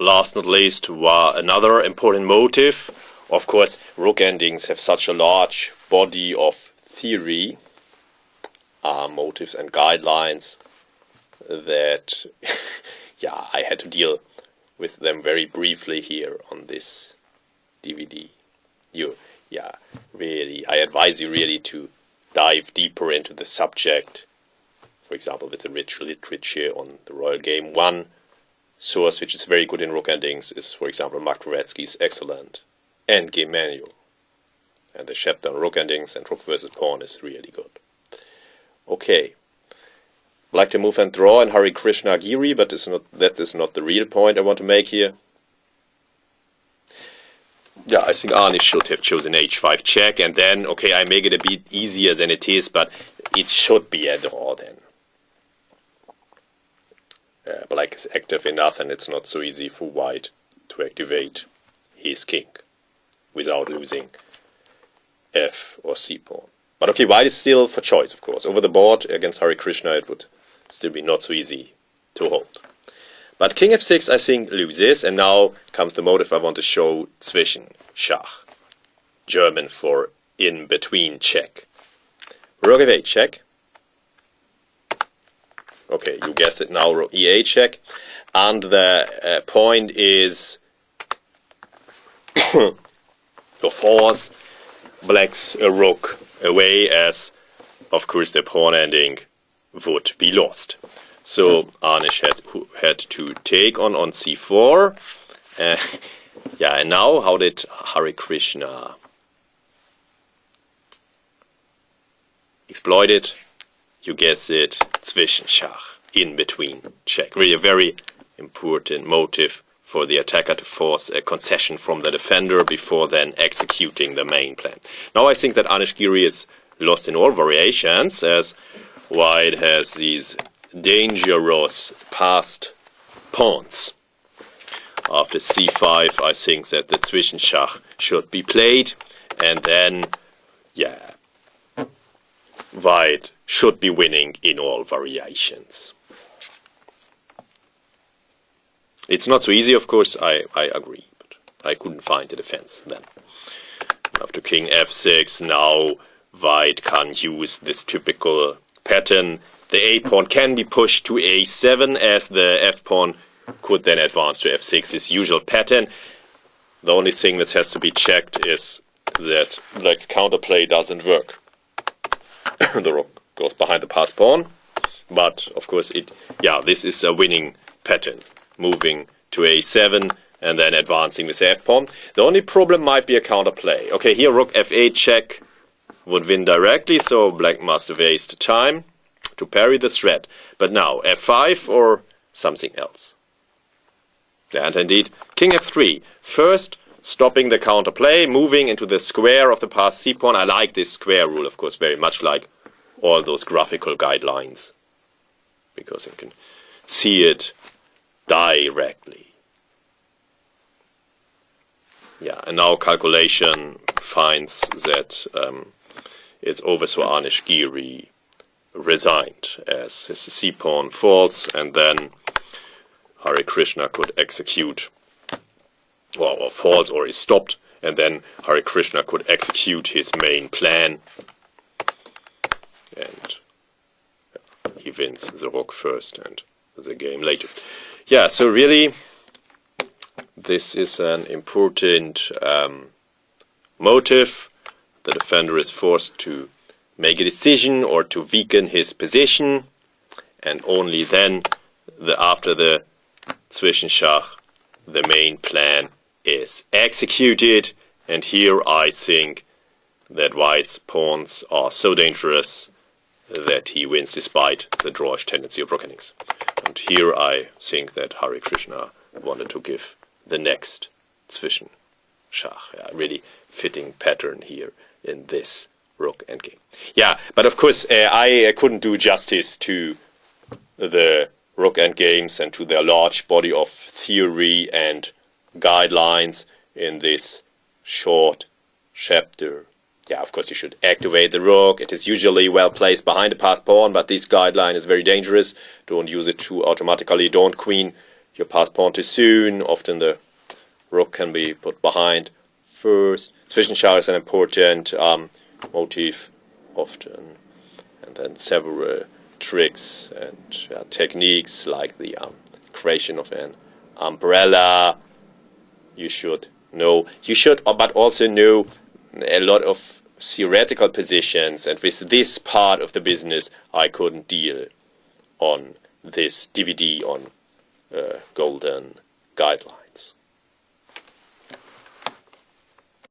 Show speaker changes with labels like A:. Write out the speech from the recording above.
A: last not least, another important motive. Of course, rook endings have such a large body of theory, motives and guidelines that yeah, I had to deal with them very briefly here on this DVD. I advise you really to dive deeper into the subject. For example, with the rich literature on the Royal Game. One source which is very good in rook endings is, for example, Mark Dvoretsky's excellent Endgame Manual. And the chapter on rook endings and rook versus pawn is really good. Okay. I'd like to move and draw in Hare Krishna Giri, but that is not the real point I want to make here. Yeah, I think Arne should have chosen h5 check, and then, okay, I make it a bit easier than it is, but it should be a draw then. Black is active enough, and it's not so easy for white to activate his king without losing f or c pawn. But okay, white is still for choice, of course. Over the board against Hare Krishna, it would still be not so easy to hold. But king f6, I think, loses, and now comes the motive I want to show, Zwischenschach. German for in-between check. Rook f8 check. Okay, you guessed it now, rook e8 check. And the point is to force black's rook away, as of course the pawn ending would be lost. So Anish had to take on c4. Yeah, and now how did Hare Krishna exploit it? You guess it, Zwischenschach, in between check. Really a very important motive for the attacker to force a concession from the defender before then executing the main plan. Now I think that Anish Giri is lost in all variations, as white has these dangerous passed pawns. After c5, I think that the Zwischenschach should be played, and then, yeah, white should be winning in all variations. It's not so easy, of course, I agree, but I couldn't find a defense then. After king f6, now white can use this typical pattern. The a-pawn can be pushed to a7, as the f-pawn could then advance to f6, this usual pattern. The only thing that has to be checked is that black's counterplay doesn't work. The rook goes behind the passed pawn, but of course this is a winning pattern. Moving to a7 and then advancing with the f-pawn. The only problem might be a counterplay. Okay, here rook f8 check would win directly, so black must waste time to parry the threat. But now f5 or something else. And indeed, king f3. First, stopping the counterplay, moving into the square of the passed c-pawn. I like this square rule, of course, very much like all those graphical guidelines, because you can see it directly. Yeah, and now calculation finds that it's over, so Anish Giri resigned as his c-pawn falls, and then Hare Krishna could execute, or falls or is stopped, and then Hare Krishna could execute his main plan, and he wins the rook first and the game later. Yeah, so really this is an important motive. The defender is forced to make a decision or to weaken his position, and only then, after the Zwischenschach, the main plan is executed. And here I think that white's pawns are so dangerous that he wins despite the drawish tendency of rook endings. And here I think that Hare Krishna wanted to give the next Zwischenschach. Yeah, really fitting pattern here in this rook endgame. Yeah, but of course I couldn't do justice to the rook endgames and to their large body of theory and guidelines in this short chapter. Yeah, of course you should activate the rook. It is usually well placed behind the passed pawn, but this guideline is very dangerous. Don't use it too automatically. Don't queen your passed pawn too soon. Often the rook can be put behind first. Zwischenschach is an important motif often. And then several tricks and techniques like the creation of an umbrella. You should know. You should, but also know a lot of theoretical positions. And with this part of the business, I couldn't deal on this DVD on golden guidelines.